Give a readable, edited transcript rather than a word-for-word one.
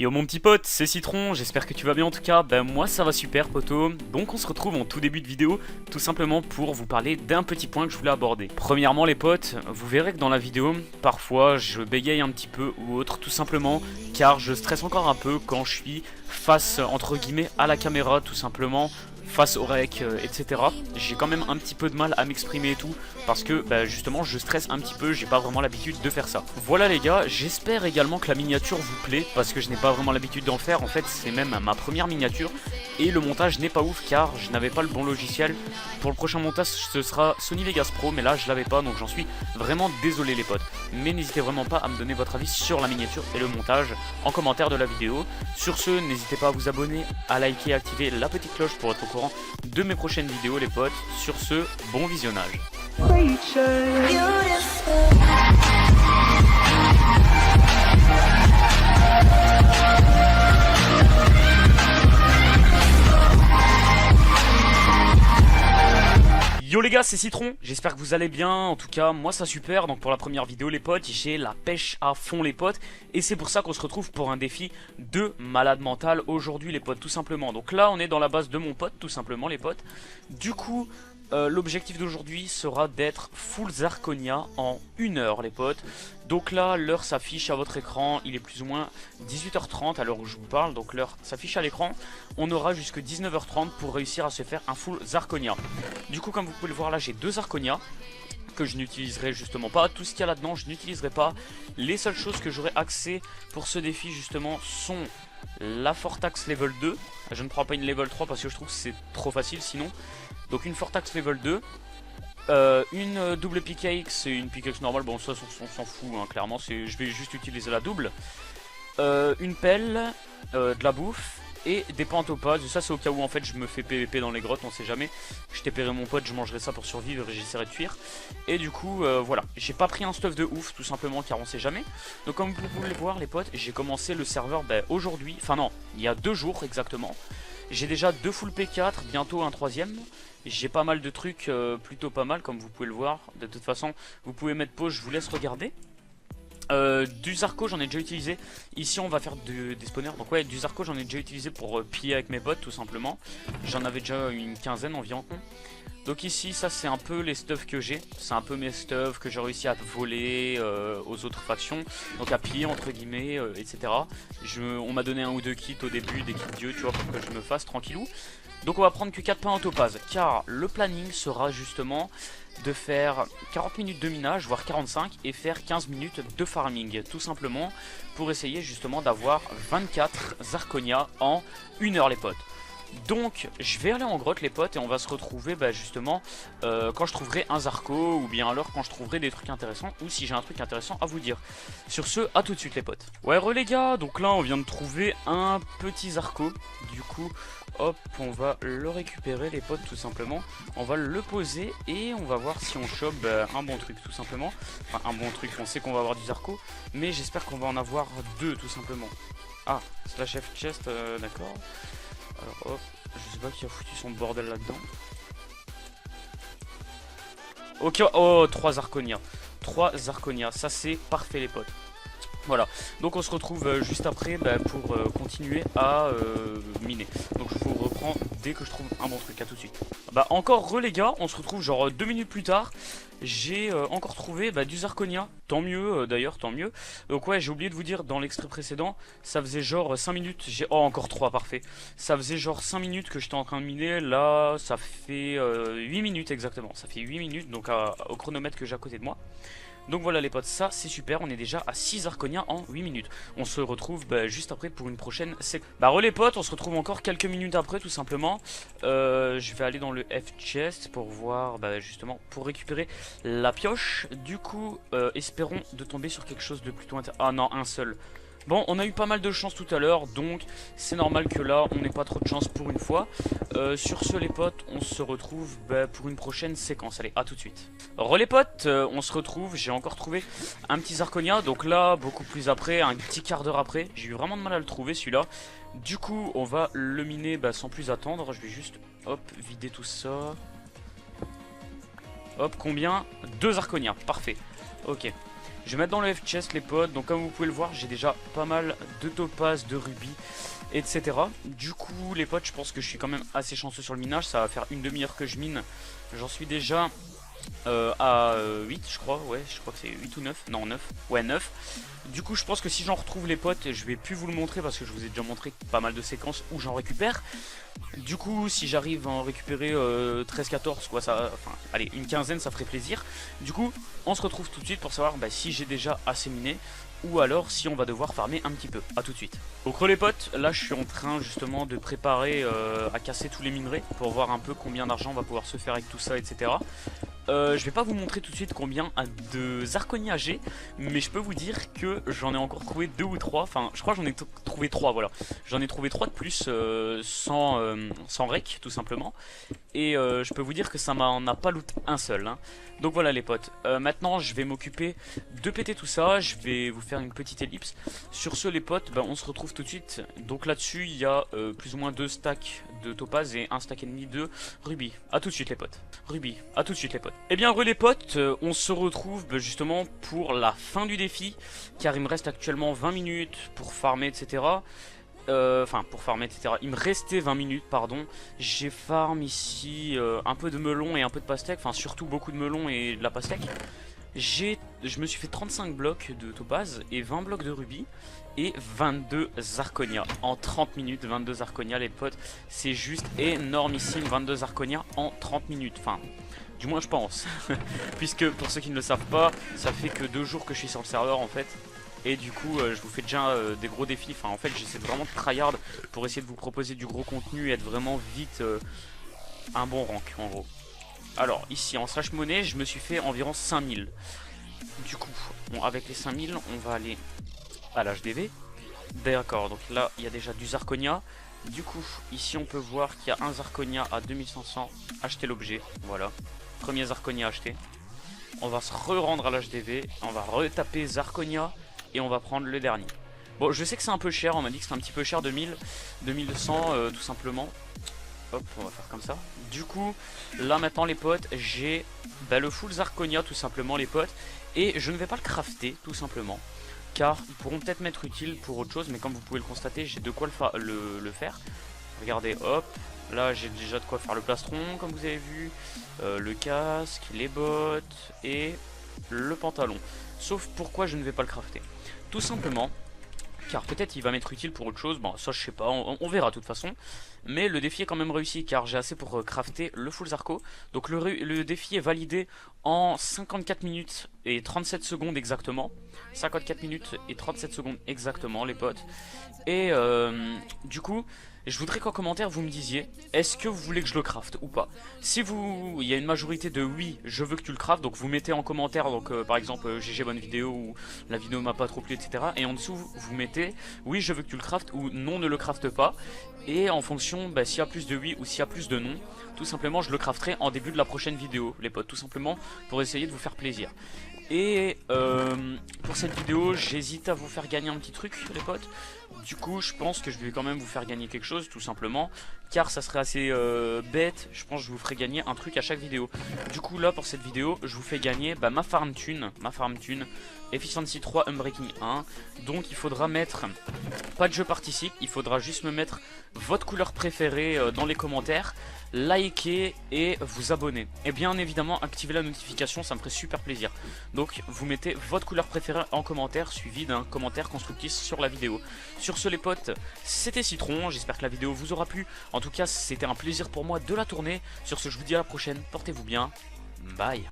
Yo mon petit pote, c'est Citron, j'espère que tu vas bien en tout cas, ben moi ça va super poto. Donc on se retrouve en tout début de vidéo, tout simplement pour vous parler d'un petit point que je voulais aborder. Premièrement les potes, vous verrez que dans la vidéo, parfois je bégaye un petit peu ou autre, tout simplement car je stresse encore un peu quand je suis face entre guillemets à la caméra, tout simplement face au rec, etc. J'ai quand même un petit peu de mal à m'exprimer et tout, parce que bah, justement je stresse un petit peu, j'ai pas vraiment l'habitude de faire ça. Voilà les gars, j'espère également que la miniature vous plaît, parce que je n'ai pas vraiment l'habitude d'en faire, en fait c'est même ma première miniature, et le montage n'est pas ouf car je n'avais pas le bon logiciel. Pour le prochain montage ce sera Sony Vegas Pro, mais là je l'avais pas, donc j'en suis vraiment désolé les potes. Mais n'hésitez vraiment pas à me donner votre avis sur la miniature et le montage en commentaire de la vidéo. Sur ce, n'hésitez pas à vous abonner, à liker et activer la petite cloche pour être au courant de mes prochaines vidéos les potes. Sur ce, bon visionnage. Yo les gars, c'est Citron, j'espère que vous allez bien, en tout cas moi ça super. Donc pour la première vidéo les potes, j'ai la pêche à fond les potes, et c'est pour ça qu'on se retrouve pour un défi de malade mental aujourd'hui les potes, tout simplement. Donc là on est dans la base de mon pote, tout simplement les potes. Du coup l'objectif d'aujourd'hui sera d'être full Zarconia en 1 heure les potes. Donc là l'heure s'affiche à votre écran, il est plus ou moins 18h30 à l'heure où je vous parle, donc l'heure s'affiche à l'écran. On aura jusque 19h30 pour réussir à se faire un full Zarconia. Du coup comme vous pouvez le voir là j'ai 2 Zarconia que je n'utiliserai justement pas. Tout ce qu'il y a là-dedans je n'utiliserai pas. Les seules choses que j'aurai accès pour ce défi justement sont la Fortax level 2. Je ne prends pas une level 3 parce que je trouve que c'est trop facile sinon. Donc une Fortax level 2, une double pickaxe et une pickaxe normale, bon ça on s'en fout hein, clairement, je vais juste utiliser la double. Une pelle, de la bouffe et des pains en topaz. Ça c'est au cas où en fait je me fais PVP dans les grottes, on sait jamais. Je t'éperai mon pote, je mangerai ça pour survivre et j'essaierai de fuir. Et du coup voilà, j'ai pas pris un stuff de ouf tout simplement car on sait jamais. Donc comme vous pouvez le voir les potes, j'ai commencé le serveur aujourd'hui, enfin non, il y a 2 jours exactement. J'ai déjà 2 full P4, bientôt un 3ème. J'ai pas mal de trucs, plutôt pas mal comme vous pouvez le voir. De toute façon, vous pouvez mettre pause, je vous laisse regarder. Du Zarco j'en ai déjà utilisé. Ici on va faire des spawners. Donc ouais, du Zarco j'en ai déjà utilisé pour piller avec mes potes tout simplement. J'en avais déjà une quinzaine environ. Donc ici ça c'est un peu les stuffs que j'ai. C'est un peu mes stuffs que j'ai réussi à voler aux autres factions. Donc à piller entre guillemets, etc. On m'a donné 1 ou 2 kits au début, des kits dieux tu vois, pour que je me fasse tranquillou. Donc on va prendre que 4 pains en topaz, car le planning sera justement de faire 40 minutes de minage, voire 45, et faire 15 minutes de farming, tout simplement, pour essayer justement d'avoir 24 Zarconia en 1 heure les potes. Donc je vais aller en grotte les potes et on va se retrouver justement quand je trouverai un Zarco, ou bien alors quand je trouverai des trucs intéressants, ou si j'ai un truc intéressant à vous dire. Sur ce, à tout de suite les potes. Ouais les gars, donc là on vient de trouver un petit Zarco. Du coup hop, on va le récupérer les potes tout simplement. On va le poser et on va voir si on chope un bon truc tout simplement. Enfin un bon truc, on sait qu'on va avoir du Zarco, mais j'espère qu'on va en avoir 2 tout simplement. Ah, slash F chest, d'accord. Alors hop, je sais pas qui a foutu son bordel là-dedans. Ok, oh 3 Zarconia. 3 Zarconia, ça c'est parfait les potes. Voilà, donc on se retrouve juste après pour continuer à miner. Donc je vous reprends dès que je trouve un bon truc, à tout de suite. Encore les gars, on se retrouve genre 2 minutes plus tard. J'ai encore trouvé du Zarconia, tant mieux d'ailleurs, tant mieux. Donc ouais, j'ai oublié de vous dire dans l'extrait précédent, ça faisait genre 5 minutes, oh encore 3, parfait. Ça faisait genre 5 minutes que j'étais en train de miner, là ça fait 8 minutes exactement. Ça fait 8 minutes donc au chronomètre que j'ai à côté de moi. Donc voilà les potes, ça c'est super, on est déjà à 6 Zarconia en 8 minutes. On se retrouve juste après pour une prochaine séquence. Les potes, on se retrouve encore quelques minutes après tout simplement. Je vais aller dans le F-chest pour voir justement, pour récupérer la pioche. Du coup, espérons de tomber sur quelque chose de plutôt intéressant. Ah non, un seul. Bon, on a eu pas mal de chance tout à l'heure, donc c'est normal que là, on n'ait pas trop de chance pour une fois. Sur ce, les potes, on se retrouve pour une prochaine séquence. Allez, à tout de suite. Les potes, on se retrouve, j'ai encore trouvé un petit Zarconia. Donc là, beaucoup plus après, un petit quart d'heure après. J'ai eu vraiment de mal à le trouver, celui-là. Du coup, on va le miner sans plus attendre. Je vais juste, hop, vider tout ça. Hop, combien? 2 Zarconia, parfait. Ok. Je vais mettre dans le F-chest les potes. Donc comme vous pouvez le voir, j'ai déjà pas mal de topaz, de rubis, etc. Du coup les potes, je pense que je suis quand même assez chanceux sur le minage. Ça va faire une demi-heure que je mine. J'en suis déjà à 8 je crois. Ouais, je crois que c'est 8 ou 9. Non, 9. Ouais, 9. Du coup je pense que si j'en retrouve les potes, je vais plus vous le montrer parce que je vous ai déjà montré pas mal de séquences où j'en récupère. Du coup si j'arrive à en récupérer 13-14 quoi, ça, enfin allez, une quinzaine, ça ferait plaisir. Du coup on se retrouve tout de suite pour savoir si j'ai déjà assez miné ou alors si on va devoir farmer un petit peu. A tout de suite. Donc les potes, là je suis en train justement de préparer à casser tous les minerais pour voir un peu combien d'argent on va pouvoir se faire avec tout ça, etc. Je vais pas vous montrer tout de suite combien de zirconia j'ai, mais je peux vous dire que j'en ai encore trouvé 2 ou 3. Enfin, je crois que j'en ai trouvé 3, voilà. J'en ai trouvé 3 de plus sans rec, tout simplement. Et je peux vous dire que ça m'en a pas loot un seul. Hein. Donc voilà les potes. Maintenant, je vais m'occuper de péter tout ça. Je vais vous faire une petite ellipse. Sur ce, les potes, on se retrouve tout de suite. Donc là-dessus, il y a plus ou moins 2 stacks de topaz et 1 stack et demi de rubis. A tout de suite les potes. Rubis. A tout de suite les potes. Et bien les potes, on se retrouve justement pour la fin du défi, car il me reste actuellement 20 minutes pour farmer, etc. Enfin pour farmer, etc. Il me restait 20 minutes, pardon. J'ai farm ici un peu de melon et un peu de pastèque, enfin surtout beaucoup de melon et de la pastèque. Je me suis fait 35 blocs de topaz et 20 blocs de rubis et 22 zirconia en 30 minutes. 22 zirconia les potes, c'est juste énormissime. 22 zirconia en 30 minutes, enfin du moins je pense. Puisque pour ceux qui ne le savent pas, ça fait que 2 jours que je suis sur le serveur en fait. Et du coup je vous fais déjà des gros défis. Enfin en fait j'essaie vraiment de tryhard pour essayer de vous proposer du gros contenu et être vraiment vite un bon rank en gros. Alors ici en slash monnaie je me suis fait environ 5000. Du coup bon, avec les 5000 on va aller à l'HDV. D'accord, donc là il y a déjà du zirconia. Du coup ici on peut voir qu'il y a un zirconia à 2500. Acheter l'objet, voilà. Premier zirconia acheté. On va se re-rendre à l'HDV. On va retaper zirconia et on va prendre le dernier. Bon je sais que c'est un peu cher, on m'a dit que c'est un petit peu cher, 2000, 2100 tout simplement. Hop, on va faire comme ça. Du coup, là maintenant les potes, j'ai le full zirconia tout simplement les potes. Et je ne vais pas le crafter tout simplement, car ils pourront peut-être m'être utiles pour autre chose. Mais comme vous pouvez le constater, j'ai de quoi le faire. Regardez, hop, là j'ai déjà de quoi faire le plastron comme vous avez vu, le casque, les bottes et le pantalon. Sauf pourquoi je ne vais pas le crafter. Tout simplement car peut-être il va m'être utile pour autre chose, bon ça je sais pas, on verra de toute façon. Mais le défi est quand même réussi car j'ai assez pour crafter le full zarco. Donc le défi est validé en 54 minutes et 37 secondes exactement. 54 minutes et 37 secondes exactement les potes. Et du coup je voudrais qu'en commentaire vous me disiez, est-ce que vous voulez que je le crafte ou pas. Si il y a une majorité de oui, je veux que tu le craftes, donc vous mettez en commentaire, donc par exemple GG bonne vidéo ou la vidéo m'a pas trop plu, etc. Et en dessous vous mettez oui je veux que tu le craftes ou non ne le crafte pas. Et en fonction s'il y a plus de oui ou s'il y a plus de non, tout simplement je le crafterai en début de la prochaine vidéo les potes, tout simplement pour essayer de vous faire plaisir. Et pour cette vidéo j'hésite à vous faire gagner un petit truc les potes. Du coup je pense que je vais quand même vous faire gagner quelque chose tout simplement, car ça serait assez bête. Je pense que je vous ferai gagner un truc à chaque vidéo. Du coup là pour cette vidéo je vous fais gagner ma farm thune Efficiency 3 Unbreaking 1. Donc il faudra mettre, pas de jeu participe, il faudra juste me mettre votre couleur préférée dans les commentaires, liker et vous abonner. Et bien évidemment activer la notification, ça me ferait super plaisir. Donc vous mettez votre couleur préférée en commentaire, suivi d'un commentaire constructif sur la vidéo. Sur ce les potes, c'était Citron, j'espère que la vidéo vous aura plu. En tout cas c'était un plaisir pour moi de la tourner. Sur ce je vous dis à la prochaine, portez-vous bien, bye.